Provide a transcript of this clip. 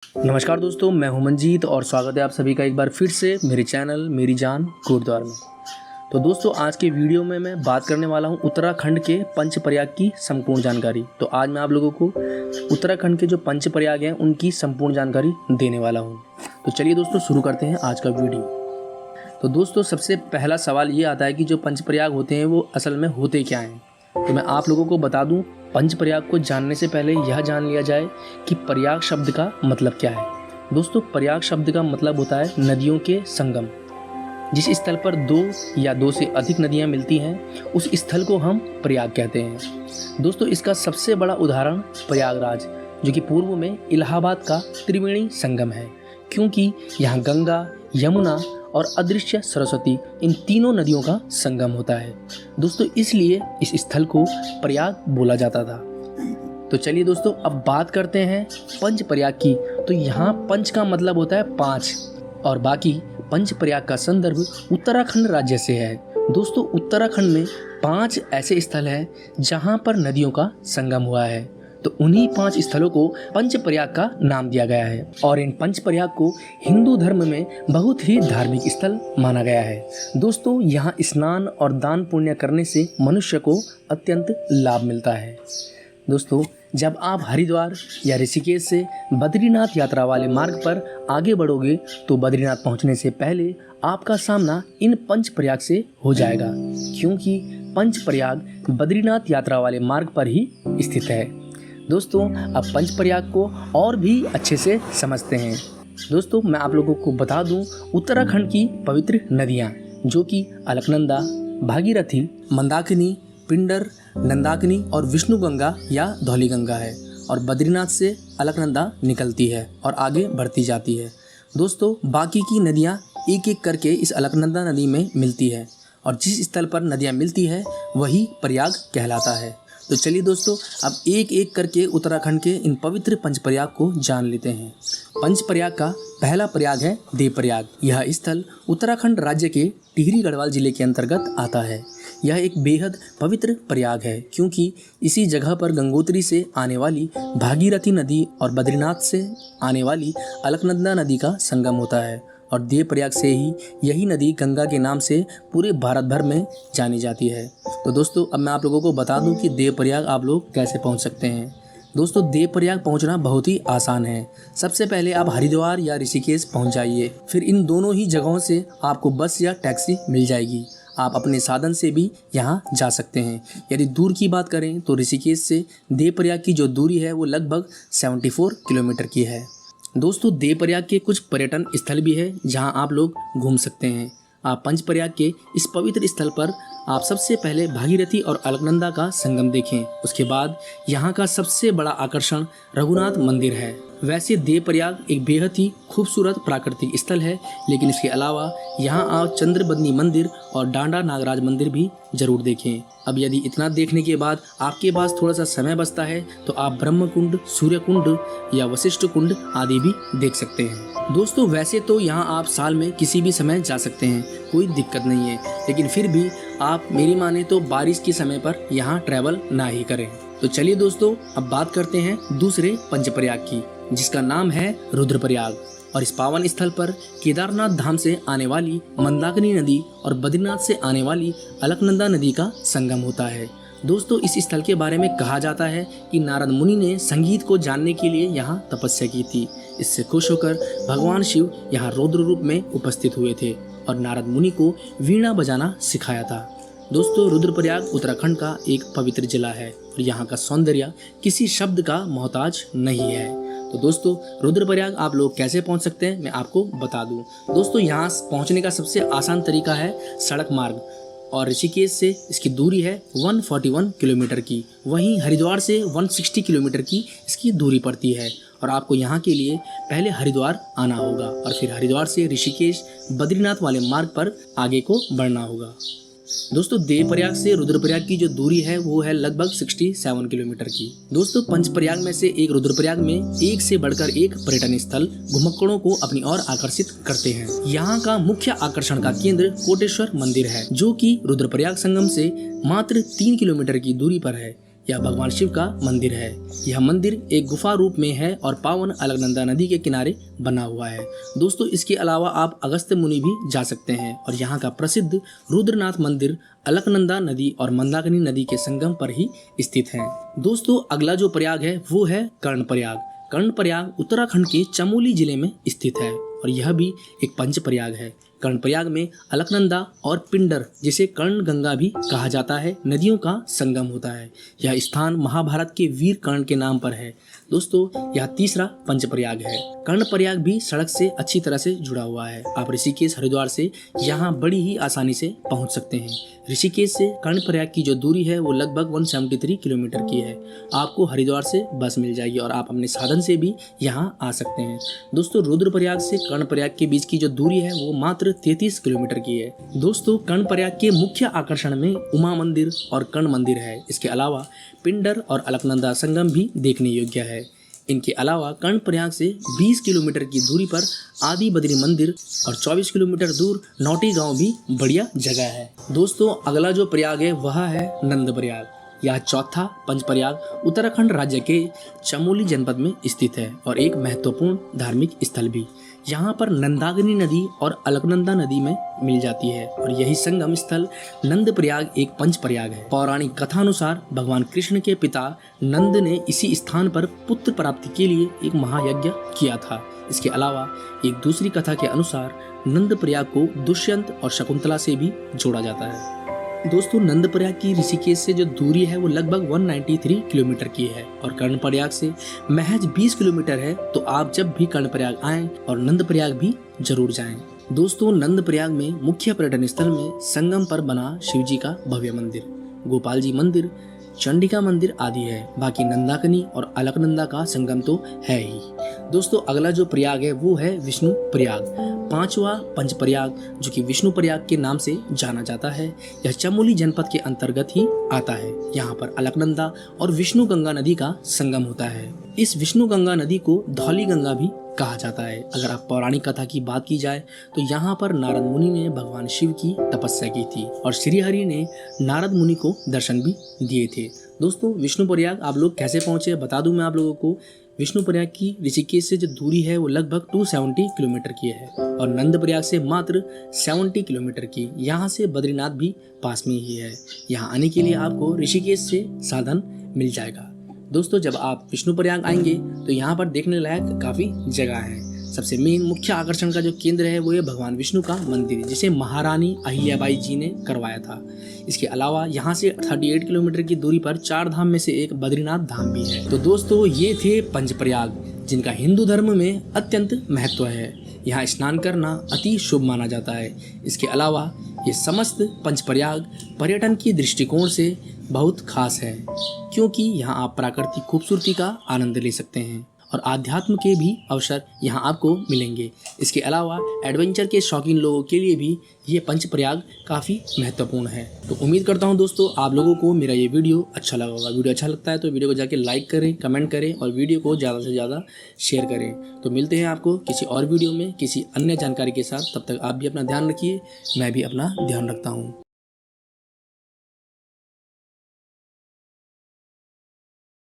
नमस्कार दोस्तों, मैं हूं मंजीत और स्वागत है आप सभी का एक बार फिर से मेरे चैनल मेरी जान गुरुद्वार में। तो दोस्तों, आज के वीडियो में मैं बात करने वाला हूं उत्तराखंड के पंचप्रयाग की संपूर्ण जानकारी। तो आज मैं आप लोगों को उत्तराखंड के जो पंचप्रयाग हैं उनकी संपूर्ण जानकारी देने वाला हूं। तो चलिए दोस्तों, शुरू करते हैं आज का वीडियो। तो दोस्तों, सबसे पहला सवाल ये आता है कि जो पंचप्रयाग होते हैं वो असल में होते क्या हैं। तो मैं आप लोगों को बता दूं, पंचप्रयाग को जानने से पहले यह जान लिया जाए कि प्रयाग शब्द का मतलब क्या है। दोस्तों, प्रयाग शब्द का मतलब होता है नदियों के संगम। जिस स्थल पर दो या दो से अधिक नदियां मिलती हैं उस स्थल को हम प्रयाग कहते हैं। दोस्तों, इसका सबसे बड़ा उदाहरण प्रयागराज, जो कि पूर्व में इलाहाबाद का त्रिवेणी संगम है, क्योंकि यहाँ गंगा, यमुना और अदृश्य सरस्वती इन तीनों नदियों का संगम होता है। दोस्तों, इसलिए इस स्थल को प्रयाग बोला जाता था। तो चलिए दोस्तों, अब बात करते हैं पंचप्रयाग की। तो यहाँ पंच का मतलब होता है 5 और बाकी पंचप्रयाग का संदर्भ उत्तराखंड राज्य से है। दोस्तों, उत्तराखंड में 5 ऐसे स्थल हैं जहाँ पर नदियों का संगम हुआ है। तो उन्हीं 5 स्थलों को पंचप्रयाग का नाम दिया गया है और इन पंचप्रयाग को हिंदू धर्म में बहुत ही धार्मिक स्थल माना गया है। दोस्तों, यहाँ स्नान और दान पुण्य करने से मनुष्य को अत्यंत लाभ मिलता है। दोस्तों, जब आप हरिद्वार या ऋषिकेश से बद्रीनाथ यात्रा वाले मार्ग पर आगे बढ़ोगे तो बद्रीनाथ पहुँचने से पहले आपका सामना इन पंचप्रयाग से हो जाएगा, क्योंकि पंचप्रयाग बद्रीनाथ यात्रा वाले मार्ग पर ही स्थित है। दोस्तों, अब पंचप्रयाग को और भी अच्छे से समझते हैं। दोस्तों, मैं आप लोगों को बता दूं, उत्तराखंड की पवित्र नदियां जो कि अलकनंदा, भागीरथी, मंदाकिनी, पिंडर, नंदाकिनी और विष्णुगंगा या धौलीगंगा है और बद्रीनाथ से अलकनंदा निकलती है और आगे बढ़ती जाती है। दोस्तों, बाकी की नदियां एक एक करके इस अलकनंदा नदी में मिलती है और जिस स्थल पर नदियां मिलती है वही प्रयाग कहलाता है। तो चलिए दोस्तों, अब एक एक करके उत्तराखंड के इन पवित्र पंचप्रयाग को जान लेते हैं। पंचप्रयाग का पहला प्रयाग है देवप्रयाग। यह स्थल उत्तराखंड राज्य के टिहरी गढ़वाल जिले के अंतर्गत आता है। यह एक बेहद पवित्र प्रयाग है, क्योंकि इसी जगह पर गंगोत्री से आने वाली भागीरथी नदी और बद्रीनाथ से आने वाली अलकनंदा नदी का संगम होता है और देवप्रयाग से ही यही नदी गंगा के नाम से पूरे भारत भर में जानी जाती है। तो दोस्तों, अब मैं आप लोगों को बता दूं कि देवप्रयाग आप लोग कैसे पहुंच सकते हैं। दोस्तों, देवप्रयाग पहुंचना बहुत ही आसान है। सबसे पहले आप हरिद्वार या ऋषिकेश पहुंच जाइए, फिर इन दोनों ही जगहों से आपको बस या टैक्सी मिल जाएगी। आप अपने साधन से भी यहाँ जा सकते हैं। यदि दूर की बात करें तो ऋषिकेश से देवप्रयाग की जो दूरी है वो लगभग 74 किलोमीटर की है। दोस्तों, देवप्रयाग के कुछ पर्यटन स्थल भी है जहां आप लोग घूम सकते हैं। आप पंचप्रयाग के इस पवित्र स्थल पर आप सबसे पहले भागीरथी और अलकनंदा का संगम देखें। उसके बाद यहाँ का सबसे बड़ा आकर्षण रघुनाथ मंदिर है। वैसे देवप्रयाग एक बेहद ही खूबसूरत प्राकृतिक स्थल है, लेकिन इसके अलावा यहाँ आप चंद्रबदनी मंदिर और डांडा नागराज मंदिर भी जरूर देखें। अब यदि इतना देखने के बाद आपके पास थोड़ा सा समय बचता है तो आप ब्रह्म कुंड, सूर्य कुंड या वशिष्ठ कुंड आदि भी देख सकते हैं। दोस्तों, वैसे तो यहाँ आप साल में किसी भी समय जा सकते हैं, कोई दिक्कत नहीं है, लेकिन फिर भी आप मेरी माने तो बारिश के समय पर यहाँ ट्रैवल ना ही करें। तो चलिए दोस्तों, अब बात करते हैं दूसरे पंचप्रयाग की, जिसका नाम है रुद्रप्रयाग। और इस पावन स्थल पर केदारनाथ धाम से आने वाली मंदाकिनी नदी और बद्रीनाथ से आने वाली अलकनंदा नदी का संगम होता है। दोस्तों, इस स्थल के बारे में कहा जाता है कि नारद मुनि ने संगीत को जानने के लिए यहाँ तपस्या की थी। इससे खुश होकर भगवान शिव यहाँ रौद्र रूप में उपस्थित हुए थे और नारद मुनि को वीणा बजाना सिखाया था। दोस्तों, रुद्रप्रयाग उत्तराखंड का एक पवित्र जिला है और यहाँ का सौंदर्य किसी शब्द का मोहताज नहीं है। तो दोस्तों, रुद्रप्रयाग आप लोग कैसे पहुँच सकते हैं मैं आपको बता दूं। दोस्तों, यहाँ पहुँचने का सबसे आसान तरीका है सड़क मार्ग और ऋषिकेश से इसकी दूरी है 141 किलोमीटर की। वहीं हरिद्वार से 160 किलोमीटर की इसकी दूरी पड़ती है और आपको यहाँ के लिए पहले हरिद्वार आना होगा और फिर हरिद्वार से ऋषिकेश बद्रीनाथ वाले मार्ग पर आगे को बढ़ना होगा। दोस्तों, देवप्रयाग से रुद्रप्रयाग की जो दूरी है वो है लगभग 67 किलोमीटर की। दोस्तों, पंचप्रयाग में से एक रुद्रप्रयाग में एक से बढ़कर एक पर्यटन स्थल घुमक्कड़ों को अपनी ओर आकर्षित करते हैं। यहाँ का मुख्य आकर्षण का केंद्र कोटेश्वर मंदिर है, जो कि रुद्रप्रयाग संगम से मात्र 3 किलोमीटर की दूरी पर है। यह भगवान शिव का मंदिर है। यह मंदिर एक गुफा रूप में है और पावन अलकनंदा नदी के किनारे बना हुआ है। दोस्तों इसके अलावा आप अगस्त्य मुनि भी जा सकते हैं और यहाँ का प्रसिद्ध रुद्रनाथ मंदिर अलकनंदा नदी और मंदाकिनी नदी के संगम पर ही स्थित है। दोस्तों अगला जो प्रयाग है वो है कर्णप्रयाग। कर्णप्रयाग उत्तराखंड के चमोली जिले में स्थित है और यह भी एक पंच प्रयाग है। कर्णप्रयाग में अलकनंदा और पिंडर जिसे कर्ण गंगा भी कहा जाता है नदियों का संगम होता है। यह स्थान महाभारत के वीर कर्ण के नाम पर है। दोस्तों यह तीसरा पंचप्रयाग है। कर्णप्रयाग भी सड़क से अच्छी तरह से जुड़ा हुआ है। आप ऋषिकेश हरिद्वार से यहाँ बड़ी ही आसानी से पहुँच सकते हैं। ऋषिकेश से कर्णप्रयाग की जो दूरी है वो लगभग 173 किलोमीटर की है। आपको हरिद्वार से बस मिल जाएगी और आप अपने साधन से भी यहाँ आ सकते हैं। दोस्तों रुद्रप्रयाग से कर्णप्रयाग के बीच की जो दूरी है वो मात्र 33 किलोमीटर की है। दोस्तों कर्णप्रयाग के मुख्य आकर्षण में उमा मंदिर और कर्ण मंदिर है। इसके अलावा पिंडर और अलकनंदा संगम भी देखने योग्य है। इनके अलावा कर्णप्रयाग से 20 किलोमीटर की दूरी पर आदि बद्री मंदिर और 24 किलोमीटर दूर नौटी गांव भी बढ़िया जगह है। दोस्तों अगला जो प्रयाग है वह है नंदप्रयाग। यह चौथा पंचप्रयाग उत्तराखंड राज्य के चमोली जनपद में स्थित है और एक महत्वपूर्ण धार्मिक स्थल भी। यहाँ पर नंदाकिनी नदी और अलकनंदा नदी में मिल जाती है और यही संगम स्थल नंदप्रयाग एक पंचप्रयाग है। पौराणिक कथा अनुसार भगवान कृष्ण के पिता नंद ने इसी स्थान पर पुत्र प्राप्ति के लिए एक महायज्ञ किया था। इसके अलावा एक दूसरी कथा के अनुसार नंदप्रयाग को दुष्यंत और शकुंतला से भी जोड़ा जाता है। दोस्तों नंदप्रयाग की ऋषिकेश से जो दूरी है वो लगभग 193 किलोमीटर की है और कर्णप्रयाग से महज 20 किलोमीटर है। तो आप जब भी कर्णप्रयाग आएं और नंदप्रयाग भी जरूर जाएं। दोस्तों नंदप्रयाग में मुख्य पर्यटन स्थल में संगम पर बना शिवजी का भव्य मंदिर, गोपाल जी मंदिर, चंडिका मंदिर आदि है। बाकी नंदाकिनी और अलकनंदा का संगम तो है ही। दोस्तों अगला जो प्रयाग है वो है विष्णु प्रयाग, पांचवा पंचप्रयाग जो कि विष्णु प्रयाग के नाम से जाना जाता है। यह चमोली जनपद के अंतर्गत ही आता है। यहाँ पर अलकनंदा और विष्णु गंगा नदी का संगम होता है। इस विष्णु गंगा नदी को धौली गंगा भी कहा जाता है। अगर आप पौराणिक कथा की बात की जाए तो यहाँ पर नारद मुनि ने भगवान शिव की तपस्या की थी और श्रीहरि ने नारद मुनि को दर्शन भी दिए थे। दोस्तों विष्णु प्रयाग आप लोग कैसे पहुँचे बता दूं मैं आप लोगों को। विष्णु प्रयाग की ऋषिकेश से जो दूरी है वो लगभग 270 किलोमीटर की है और नंदप्रयाग से मात्र 70 किलोमीटर की। यहाँ से बद्रीनाथ भी पास में ही है। यहाँ आने के लिए आपको ऋषिकेश से साधन मिल जाएगा। दोस्तों जब आप विष्णु प्रयाग आएंगे तो यहाँ पर देखने लायक काफ़ी जगह है। सबसे मेन मुख्य आकर्षण का जो केंद्र है वो है भगवान विष्णु का मंदिर जिसे महारानी अहिल्याबाई जी ने करवाया था। इसके अलावा यहाँ से 38 किलोमीटर की दूरी पर 4 धाम में से एक बद्रीनाथ धाम भी है। तो दोस्तों ये थे पंचप्रयाग जिनका हिंदू धर्म में अत्यंत महत्व है। यहाँ स्नान करना अति शुभ माना जाता है। इसके अलावा ये समस्त पंचप्रयाग पर्यटन की दृष्टिकोण से बहुत खास है क्योंकि यहाँ आप प्राकृतिक खूबसूरती का आनंद ले सकते हैं और आध्यात्म के भी अवसर यहाँ आपको मिलेंगे। इसके अलावा एडवेंचर के शौकीन लोगों के लिए भी ये पंचप्रयाग काफ़ी महत्वपूर्ण है। तो उम्मीद करता हूँ दोस्तों आप लोगों को मेरा ये वीडियो अच्छा लगा होगा। वीडियो अच्छा लगता है तो वीडियो को जाके लाइक करें, कमेंट करें और वीडियो को ज़्यादा से ज़्यादा शेयर करें। तो मिलते हैं आपको किसी और वीडियो में किसी अन्य जानकारी के साथ। तब तक आप भी अपना ध्यान रखिए, मैं भी अपना ध्यान रखता हूँ।